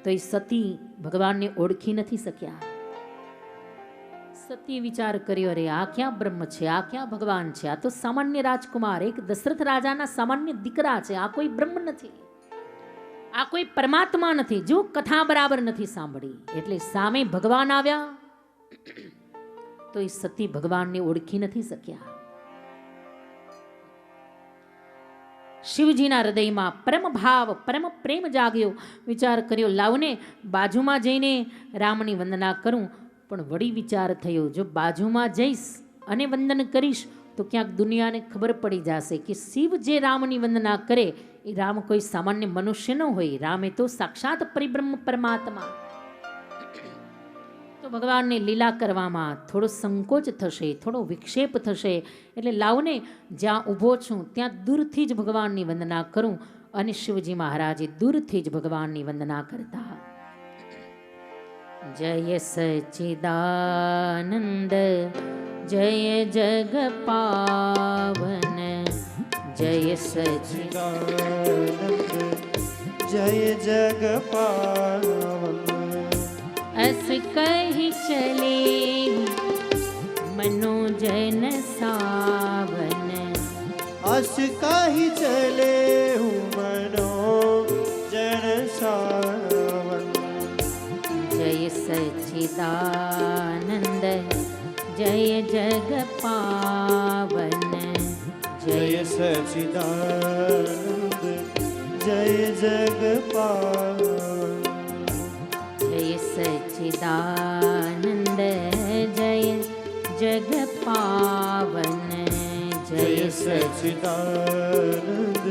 તો એ સતી ભગવાનને ઓળખી નથી શક્યા. સતીએ વિચાર કર્યો, અરે આ ક્યાં બ્રહ્મ છે, આ ક્યાં ભગવાન છે, આ તો સામાન્ય રાજકુમાર, એક દશરથ રાજાના સામાન્ય દીકરા છે, આ કોઈ બ્રહ્મ નથી, આ કોઈ પરમાત્મા નથી. જો કથા બરાબર નથી સાંભળી. એટલે સામે ભગવાન આવ્યા તો એ સતી ભગવાનને ઓળખી નથી શક્યા. શિવજીના હૃદયમાં પરમ ભાવ, પરમ પ્રેમ જાગ્યો. વિચાર કર્યો, લાવને બાજુમાં જઈને રામની વંદના કરું. પણ વળી વિચાર થયો, જો બાજુમાં જઈશ અને વંદન કરીશ તો ક્યાંક દુનિયાને ખબર પડી જશે કે શિવ જે રામની વંદના કરે એ રામ કોઈ સામાન્ય મનુષ્ય ન હોય, રામ એ તો સાક્ષાત પરિબ્રહ્મ પરમાત્મા. તો ભગવાનને લીલા કરવામાં થોડો સંકોચ થશે, થોડો વિક્ષેપ થશે. એટલે લાવને જ્યાં ઊભો છું ત્યાં દૂરથી જ ભગવાનની વંદના કરું. અને શિવજી મહારાજે દૂરથી જ ભગવાનની વંદના કરતા. જય સચ્ચિદાનંદ જય જગ પાવન, જય સચ્ચિદાનંદ જય જગ પાવન. અસ કહી ચલે મનોજન સાવન, અસ કહી ચલે હું મનો જન સાવન. જય સચ્ચિદાનંદ જય જગ પાવન, જય સચ્ચિદાનંદ જય જગ પાવન. જય સચ્ચિદાનંદ જય જગ પાવન, જય સચ્ચિદાનંદ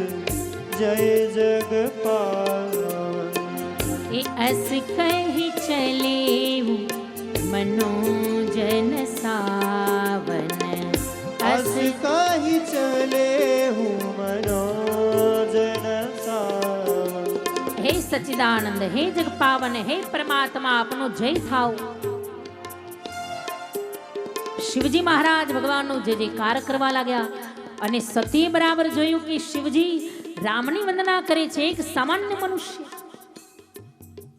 જય જગ પાવન. એ અસ કહી ચલે મનોજન સાવન, અસ કહી ચલે હું મનો જન સાવન. હે સચ્ચિદાનંદ, હે જગ પાવન, હે પરમાત્મા, આપનો જય થાવ. શિવજી મહારાજ ભગવાનનો જય જયકાર કરવા લાગ્યા. અને સતીએ બરાબર જોયું કે શિવજી રામની વંદના કરે છે. એક સામાન્ય મનુષ્ય,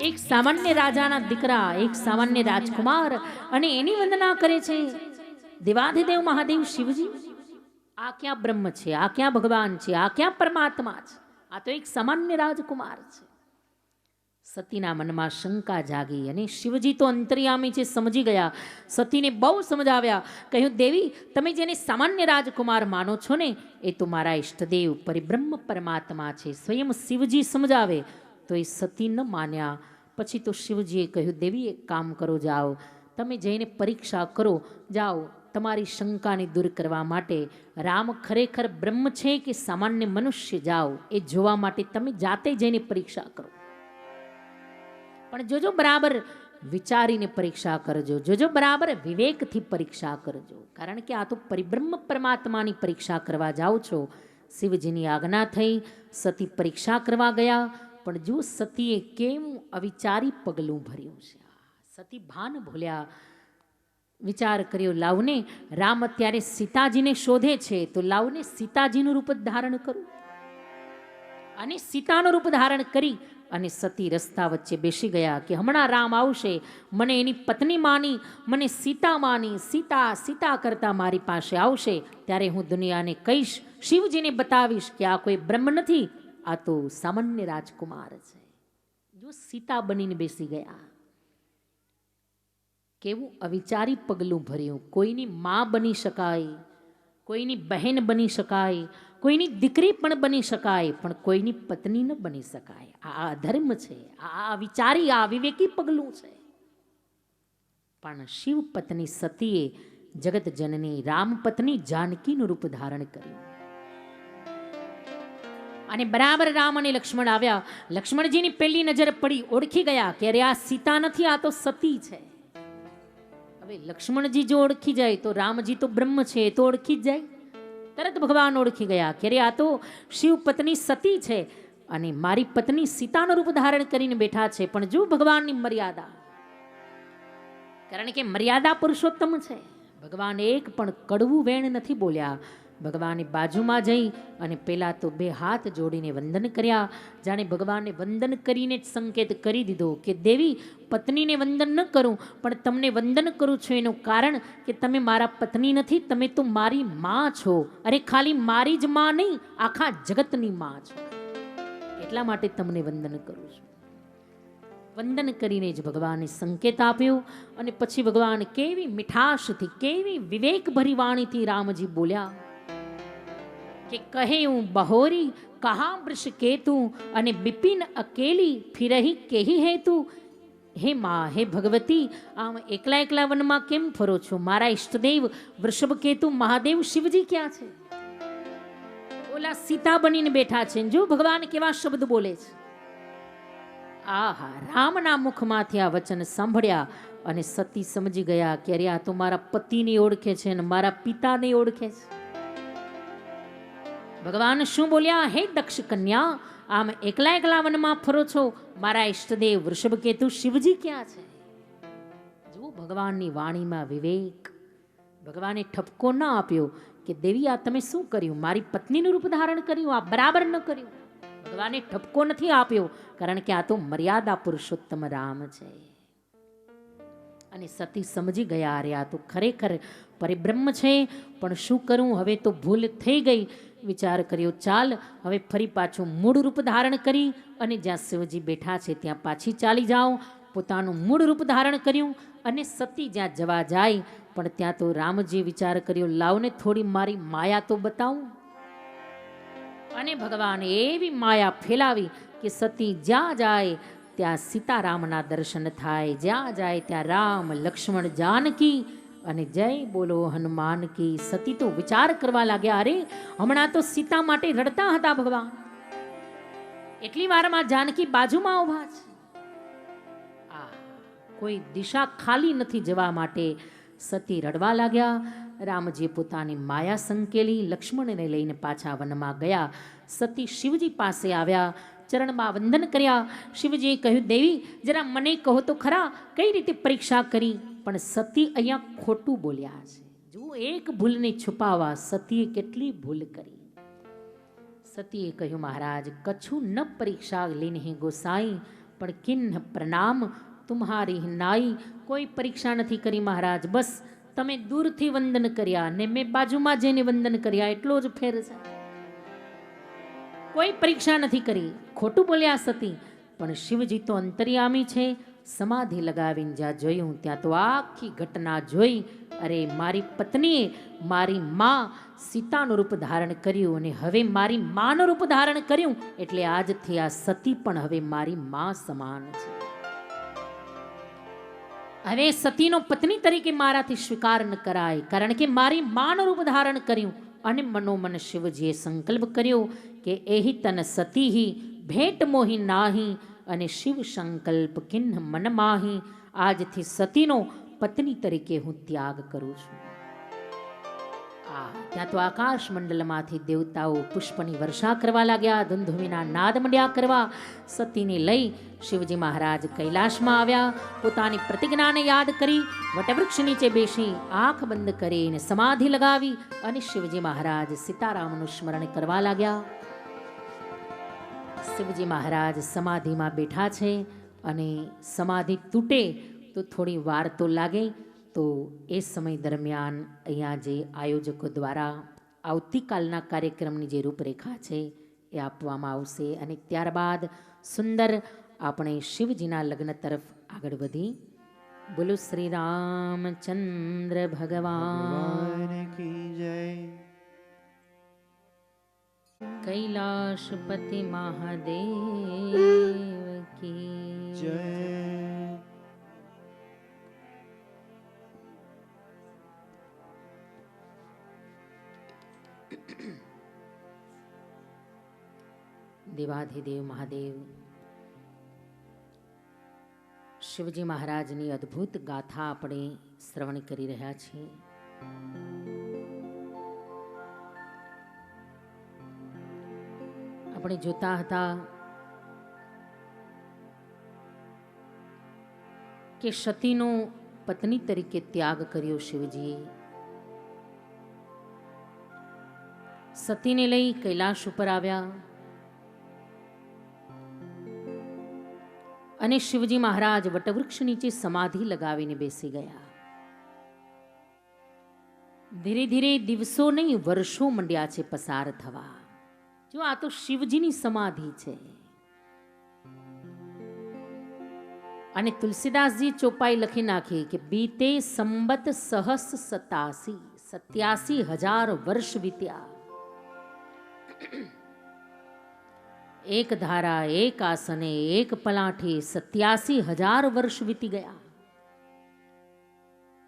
એક સામાન્ય રાજાના દીકરા, એક સામાન્ય રાજકુમાર, અને એની વંદના કરે છે દેવાધિદેવ મહાદેવ શિવજી. આ ક્યાં બ્રહ્મ છે, આ ક્યાં ભગવાન છે, આ ક્યાં પરમાત્મા છે, આ તો એક સામાન્ય રાજકુમાર છે. સતીના મનમાં શંકા જાગી. અને શિવજી તો અંતર્યામી છે, સમજી ગયા. સતીને બહુ સમજાવ્યા. કહ્યું, દેવી તમે જેને સામાન્ય રાજકુમાર માનો છો ને એ તો મારા ઈષ્ટદેવ પરિબ્રહ્મ પરમાત્મા છે. સ્વયં શિવજી સમજાવે તો એ સતી ન માન્યા. પછી તો શિવજીએ કહ્યું, દેવી એક કામ કરો, જાઓ તમે જઈને પરીક્ષા કરો, જાઓ તમારી શંકાને દૂર કરવા માટે. રામ ખરેખર બ્રહ્મ છે કે સામાન્ય મનુષ્ય, જાઓ એ જોવા માટે તમે જાતે જઈને પરીક્ષા કરો. પણ જોજો બરાબર વિચારીને પરીક્ષા કરજો, જોજો બરાબર વિવેકથી પરીક્ષા કરજો. કારણ કે આ તો પરિબ્રહ્મ પરમાત્માની પરીક્ષા કરવા જાઓ છો. શિવજીની આજ્ઞા થઈ. સતી પરીક્ષા કરવા ગયા. પણ જો સતીએ કેમ અવિચારી પગલું ભર્યું છે. સતી ભાન ભૂલ્યા. વિચાર કર્યો, લાવને રામ અત્યારે સીતાજીને શોધે છે તો લાવને સીતાજીનું રૂપ ધારણ કરું. અને સીતાનું રૂપ ધારણ કરી અને સતી રસ્તા વચ્ચે બેસી ગયા કે હમણાં રામ આવશે, મને એની પત્ની માની, મને સીતા માની, સીતા સીતા કરતા મારી પાસે આવશે ત્યારે હું દુનિયાને કહીશ, શિવજીને બતાવીશ કે આ કોઈ બ્રહ્મ નથી, આ તો સામાન્ય રાજકુમાર છે. જો સીતા બનીને બેસી ગયા. કેવું અવિચારી પગલું ભર્યું. કોઈની માં બની શકાય, કોઈની બહેન બની શકાય, કોઈની દીકરી પણ બની શકાય, પણ કોઈની પત્ની ન બની શકાય. આ અધર્મ છે, આ વિચારી, આ વિવેકી પગલું છે. પણ શિવ પત્ની સતીએ જગત જનની રામ પત્ની જાનકીનું રૂપ ધારણ કર્યું. અને બરાબર રામ અને લક્ષ્મણ આવ્યા. લક્ષ્મણજીની પહેલી નજર પડી, ઓળખી ગયા કે અરે આ સીતા નથી, આ તો સતી છે. હવે લક્ષ્મણજી જો ઓળખી જાય તો રામજી તો બ્રહ્મ છે, તો ઓળખી જ જાય. તરત ભગવાન ઓળખી ગયા કે અરે આ તો શિવ પત્ની સતી છે અને મારી પત્ની સીતાનું રૂપ ધારણ કરીને બેઠા છે. પણ જો ભગવાનની મર્યાદા, કારણ કે મર્યાદા પુરુષોત્તમ છે. ભગવાન એક પણ કડવું વેણ નથી બોલ્યા. ભગવાને બાજુમાં જઈ અને પેલા તો બે હાથ જોડીને વંદન કર્યા. જાણે ભગવાને વંદન કરીને જ સંકેત કરી દીધો કે દેવી, પત્નીને વંદન ન કરું, પણ તમને વંદન કરું છું એનું કારણ કે તમે મારા પત્ની નથી, તમે તો મારી માં છો. અરે ખાલી મારી જ માં નહીં, આખા જગતની માં છો, એટલા માટે તમને વંદન કરું છું. વંદન કરીને જ ભગવાને સંકેત આપ્યો. અને પછી ભગવાન કેવી મીઠાશથી, કેવી વિવેકભરી વાણીથી રામજી બોલ્યા કે કહે હું બહોરી કહા વૃષ કેતુ અને બિપિન અકેલી ફિરહી કેહી હેતુ. હે માં, હે ભગવતી, આમ એકલા એકલા વનમાં કેમ ફરો છો? મારા ઈષ્ટદેવ વૃષભ કેતુ મહાદેવ શિવજી ક્યાં છે? ઓલા સીતા બનીને બેઠા છે. જો ભગવાન કેવા શબ્દ બોલે છે. આહા, રામના મુખમાંથી આ વચન સાંભળ્યા અને સતી સમજી ગયા કે અરે આ તો મારા પતિને ઓળખે છે અને મારા પિતાને ઓળખે છે. ભગવાન શું બોલ્યા? હે દક્ષ કન્યા, આમ એકલા એકલા વનમાં ફરો છો, મારા ઈષ્ટદેવ વૃષભ કેતુ શિવજી ક્યાં છે? જો ભગવાનની વાણીમાં વિવેક. ભગવાને ઠપકો ના આપ્યો કે દેવી આ તમે શું કર્યું? મારી પત્નીનું રૂપ ધારણ કર્યું, આ બરાબર ન કર્યું. ભગવાને ઠપકો નથી આપ્યો, કારણ કે આ તો મર્યાદા પુરુષોત્તમ રામ છે. અને સતી સમજી ગયા અરે આ તો ખરેખર પરિબ્રહ્મ છે, પણ શું કરું, હવે તો ભૂલ થઈ ગઈ. વિચાર કર્યો ચાલ હવે ફરી પાછું મૂળ રૂપ ધારણ કરી અને જ્યાં શિવજી બેઠા છે ત્યાં પાછી ચાલી જાઓ. પોતાનું મૂળ રૂપ ધારણ કર્યું અને સતી જ્યાં જવા જાય, પણ ત્યાં તો રામજી વિચાર કર્યો લાવને થોડી મારી માયા તો બતાવું. અને ભગવાન એવી માયા ફેલાવી કે સતી જ્યાં જાય ત્યાં સીતારામના દર્શન થાય, જ્યાં જાય ત્યાં રામ લક્ષ્મણ જાનકી અને જય બોલો હનુમાન કી. સતી તો વિચાર કરવા લાગ્યા અરે હમણાં તો સીતા માટે રડતા હતા ભગવાન, એટલી વારમાં જાનકી બાજુમાં ઉભા છે. આ કોઈ દિશા ખાલી નથી જવા માટે સતી રડવા લાગ્યા. રામજીએ પોતાની માયા સંકેલી, લક્ષ્મણને લઈને પાછા વનમાં ગયા. સતી શિવજી પાસે આવ્યા, ચરણમાં વંદન કર્યા. શિવજીએ કહ્યું દેવી જરા મને કહો તો ખરા કઈ રીતે પરીક્ષા કરી? પણ સતી અહીંયા ખોટું બોલ્યા છે. જો એક ભૂલને છુપાવવા સતીએ કેટલી ભૂલ કરી. સતીએ કહ્યું મહારાજ કછું ન પરીક્ષા લીને ગોસાઈ પણ કિન્હ પ્રણામ તુમ્હારી નાઈ. કોઈ પરીક્ષા નથી કરી મહારાજ, બસ તમે દૂરથી વંદન કર્યા ને મેં બાજુમાં જઈને વંદન કર્યા, એટલો જ ફેર છે. કોઈ પરીક્ષા નથી કરી. ખોટું બોલ્યા સતી. પણ શિવજી તો અંતર્યામી છે. સમાધિ લગાવીને જ્યાં જોયું ત્યાં તો આખી ઘટના જોઈ. અરે મારી પત્નીએ મારી માં સીતાનું રૂપ ધારણ કર્યું અને હવે મારી માનું રૂપ ધારણ કર્યું, એટલે આજથી આ સતી પણ હવે મારી માં સમાન છે. હવે સતીનો પત્ની તરીકે મારાથી સ્વીકાર ન કરાય, કારણ કે મારી માનું રૂપ ધારણ કર્યું. અને મનોમન શિવજીએ સંકલ્પ કર્યો કે એહી તન સતીહી ભેટ મોહી નાહી અને શિવ સંકલ્પ કિન્હ મન માહી. આજથી સતીનો પત્ની તરીકે હું ત્યાગ કરું છું. ત્યાં તો આકાશ મંડલમાંથી દેવતાઓ પુષ્પની વર્ષા કરવા લાગ્યા, ધુંધુમીના નાદ મંડ્યા કરવા. સતીને લઈ શિવજી મહારાજ કૈલાશમાં આવ્યા. પોતાની પ્રતિજ્ઞાને યાદ કરી વટવૃક્ષ નીચે બેસી આંખ બંધ કરીને સમાધિ લગાવી અને શિવજી મહારાજ સીતારામનું સ્મરણ કરવા લાગ્યા. શિવજી મહારાજ સમાધિમાં બેઠા છે અને સમાધિ તૂટે તો થોડી વાર તો લાગે. તો એ સમય દરમિયાન અહીંયા જે આયોજકો દ્વારા આવતીકાલના કાર્યક્રમની જે રૂપરેખા છે એ આપવામાં આવશે અને ત્યારબાદ સુંદર આપણે શિવજીના લગ્ન તરફ આગળ વધી. બોલો શ્રી રામચંદ્ર ભગવાન કી જય. કૈલાશપતિ મહાદેવ કી જય. દેવાધિદેવ મહાદેવ શિવજી મહારાજની અદ્ભુત ગાથા આપણે શ્રવણ કરી રહ્યા છીએ. આપણે જોતા હતા કે સતીનો પત્ની તરીકે ત્યાગ કર્યો શિવજીએ. સતીને લઈ કૈલાશ ઉપર આવ્યા અને શિવજી મહારાજ વટવૃક્ષ નીચે સમાધિ લગાવીને બેસી ગયા. ધીરે ધીરે દિવસો નહીં વર્ષો મંડ્યા છે પસાર થવા. જો આ તો શિવજીની સમાધિ છે. અને તુલસીદાસજી ચોપાઈ લખી નાખી કે બીતે સંબત સહસ 87,000 વર્ષ વીત્યા. એક ધારા, એક આસને, એક પલાઠી 87,000 વર્ષ વીતી ગયા.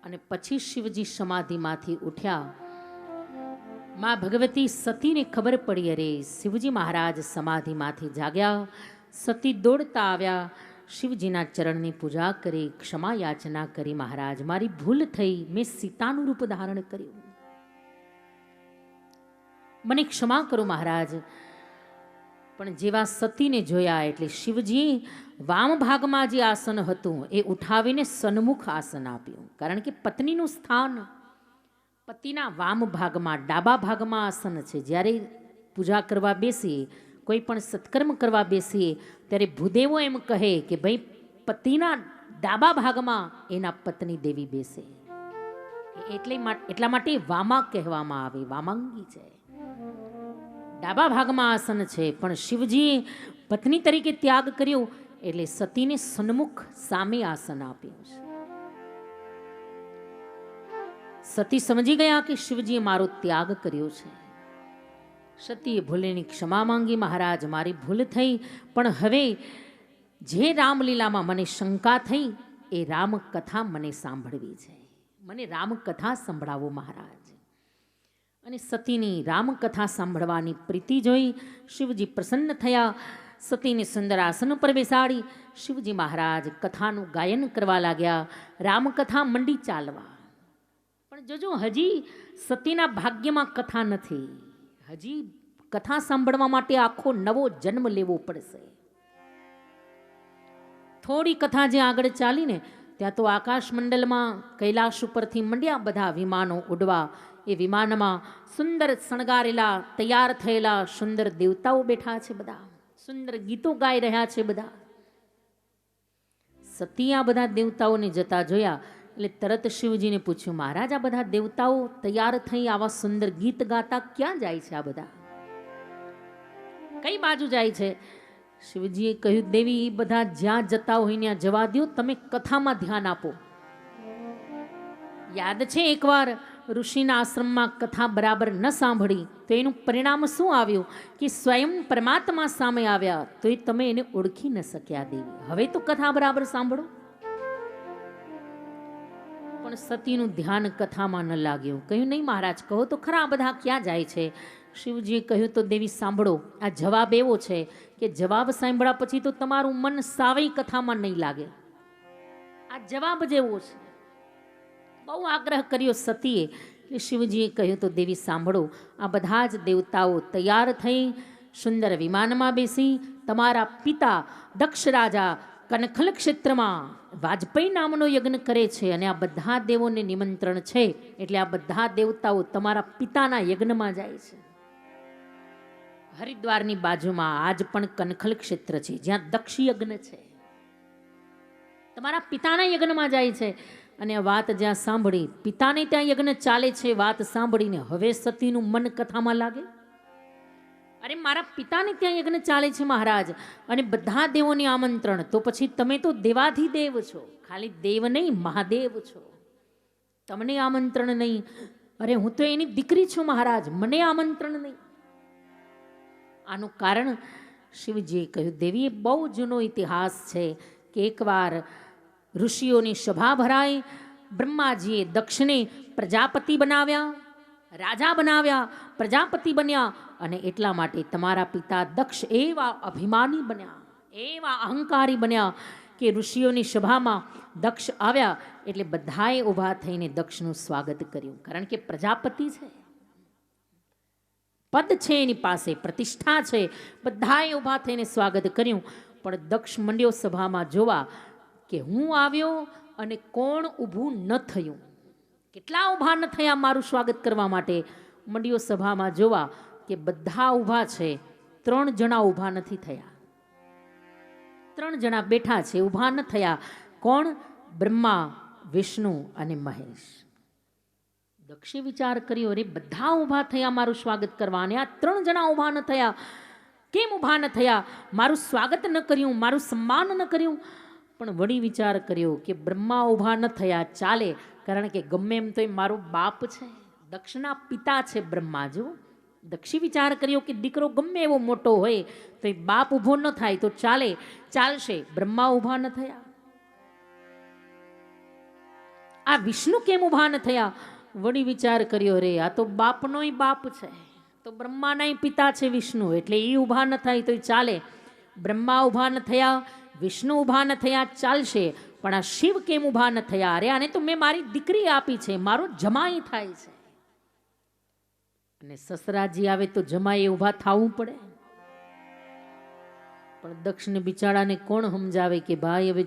અને પછી શિવજી સમાધિમાંથી ઉઠ્યા. માં ભગવતી સતીને ખબર પડી, અરે શિવજી મહારાજ સમાધિમાંથી જાગ્યા. સતી દોડતા આવ્યા, શિવજીના ચરણની પૂજા કરી, ક્ષમા યાચના કરી. મહારાજ, મારી ભૂલ થઈ, મેં સીતાનું રૂપ ધારણ કર્યું, મને ક્ષમા કરો મહારાજ. પણ જેવા સતીને જોયા એટલે શિવજી વામ ભાગમાં જે આસન હતું એ ઉઠાવીને સન્મુખ આસન આપ્યું. કારણ કે પત્નીનું સ્થાન પતિના વામ ભાગમાં, ડાબા ભાગમાં આસન છે. જ્યારે પૂજા કરવા બેસીએ, કોઈ પણ સત્કર્મ કરવા બેસીએ ત્યારે ભૂદેવો એમ કહે કે ભાઈ પતિના ડાબા ભાગમાં એના પત્ની દેવી બેસે. એટલા માટે વામા કહેવામાં આવે, વામાંગી છે, ડાબા ભાગમાં આસન છે. પણ શિવજીએ પત્ની તરીકે ત્યાગ કર્યો એટલે સતીને સન્મુખ સામે આસન આપ્યું છે. સતી સમજી ગયા કે શિવજીએ મારો ત્યાગ કર્યો છે. સતીએ ભૂલેની ક્ષમા માંગી, મહારાજ મારી ભૂલ થઈ, પણ હવે જે રામલીલામાં મને શંકા થઈ એ રામકથા મને સાંભળવી છે, મને રામકથા સંભળાવો મહારાજ. અને સતીની રામકથા સાંભળવાની પ્રીતિ જોઈ શિવજી પ્રસન્ન થયા. સતીને સુંદર આસન પર બેસાડી શિવજી મહારાજ કથાનું ગાયન કરવા લાગ્યા. રામકથા મંડી ચાલવા. પણ જોજો, હજી સતીના ભાગ્યમાં કથા નથી. હજી કથા સાંભળવા માટે આખો નવો જન્મ લેવો પડશે. થોડી કથા જે આગળ ચાલીને ત્યાં તો આકાશ મંડળમાં કૈલાશ ઉપરથી મંડ્યા બધા વિમાનો ઉડવા. એ વિમાનમાં સુંદર શણગારેલા, તૈયાર થયેલા સુંદર દેવતાઓ બેઠા છે. બધા સુંદર ગીતો ગાઈ રહ્યા છે. બધા સતી આ બધા દેવતાઓને જતા જોયા એટલે તરત શિવજીને પૂછ્યું, મહારાજ આ બધા દેવતાઓ તૈયાર થઈ આવા સુંદર ગીત ગાતા ક્યાં જાય છે? આ બધા કઈ બાજુ જાય છે? શિવજીએ કહ્યું, દેવી એ બધા જ્યાં જતા હોય ત્યાં જવા દો, તમે કથામાં ધ્યાન આપો. યાદ છે એકવાર ઋષિના આશ્રમમાં કથા બરાબર ન સાંભળી તો એનું પરિણામ શું આવ્યું કે સ્વયં પરમાત્મા સામે આવ્યા તો એ તમે એને ઓળખી ન શક્યા દેવી. હવે તો કથા બરાબર સાંભળો. પણ સતીનું ધ્યાન કથામાં ન લાગ્યું. કહ્યું, નહીં મહારાજ, કહો તો ખરા આ બધા ક્યાં જાય છે? શિવજીએ કહ્યું, તો દેવી સાંભળો, આ જવાબ એવો છે કે જવાબ સાંભળ્યા પછી તો તમારું મન સાવેય કથામાં નહીં લાગે. આ જવાબ જેવો છે. બહુ આગ્રહ કર્યો સતીએ. એટલે શિવજીએ કહ્યું, તો દેવી સાંભળો, આ બધા જ દેવતાઓ તૈયાર થઈ સુંદર વિમાનમાં બેસી તમારા પિતા દક્ષ રાજા કનખલ ક્ષેત્રમાં વાજપેયી નામનો યજ્ઞ કરે છે અને આ બધા દેવોને નિમંત્રણ છે. એટલે આ બધા દેવતાઓ તમારા પિતાના યજ્ઞમાં જાય છે. હરિદ્વારની બાજુમાં આજ પણ કનખલ ક્ષેત્ર છે જ્યાં દક્ષ યજ્ઞ છે. તમારા પિતાના યજ્ઞમાં જાય છે. અને આ વાત જ્યાં સાંભળી, પિતાને ત્યાં યજ્ઞ ચાલે છે, વાત સાંભળીને હવે સતીનું મન કથામાં લાગે. અરે મારા પિતાને ત્યાં યજ્ઞ ચાલે છે મહારાજ, અને બધા દેવોને આમંત્રણ, તો પછી તમે તો દેવાધિદેવ છો, ખાલી દેવ નહીં મહાદેવ છો, તમને આમંત્રણ નહીં? અરે હું તો એની દીકરી છું મહારાજ, મને આમંત્રણ નહીં. આનું કારણ શિવજીએ કહ્યું, દેવી એ બહુ જૂનો ઇતિહાસ છે કે એકવાર ઋષિઓની સભા ભરાઈ, બ્રહ્માજીએ દક્ષને પ્રજાપતિ બનાવ્યા, રાજા બનાવ્યા, પ્રજાપતિ બન્યા. અને એટલા માટે તમારા પિતા દક્ષ એવા અભિમાની બન્યા, એવા અહંકારી બન્યા કે ઋષિઓની સભામાં દક્ષ આવ્યા એટલે બધાએ ઊભા થઈને દક્ષનું સ્વાગત કર્યું. કારણ કે પ્રજાપતિ છે, પદ છે એની પાસે, પ્રતિષ્ઠા છે. બધાએ ઊભા થઈને સ્વાગત કર્યું. પણ દક્ષ મંડ્યો સભામાં જોવા કે હું આવ્યો અને કોણ ઊભું ન થયું, કેટલા ઊભા ન થયા મારું સ્વાગત કરવા માટે. મંડ્યો સભામાં જોવા કે બધા ઊભા છે, 3 જણા ઊભા નથી થયા. 3 જણા બેઠા છે, ઊભા ન થયા. કોણ? બ્રહ્મા, વિષ્ણુ અને મહેશ. દક્ષે વિચાર કર્યો, અરે બધા ઊભા થયા મારું સ્વાગત કરવા, અને આ 3 જણા ઊભા ન થયા. કેમ ઊભા ન થયા? મારું સ્વાગત ન કર્યું, મારું સન્માન ન કર્યું. પણ વળી વિચાર કર્યો કે બ્રહ્મા ઊભા ન થયા ચાલે, કારણ કે ગમે એમ તો એ મારો બાપ છે, દક્ષના પિતા છે બ્રહ્મા. જો દક્ષી વિચાર કર્યો કે દીકરો ગમે એવો મોટો હોય તો એ બાપ ઊભો ન થાય તો ચાલે, ચાલશે. બ્રહ્મા ઊભા ન થયા. આ વિષ્ણુ કેમ ઊભા ન થયા? વળી વિચાર કર્યો, રે આ તો બાપનોય બાપ છે, તો બ્રહ્માના પિતા છે વિષ્ણુ, એટલે એ ઊભા ન થાય તો ચાલે. બ્રહ્મા ઊભા ન થયા, વિષ્ણુ ઊભા ન થયા, ચાલશે. પણ આ શિવ કેમ ઊભા ન થયા? અરે આને તો મેં મારી દીકરી આપી છે, મારો જમાઈ થાય છે. અને સસરાજી આવે તો જમાઈ ઊભા થવું પડે. પણ દક્ષને બિચારાને કોણ સમજાવે કે ભાઈ હવે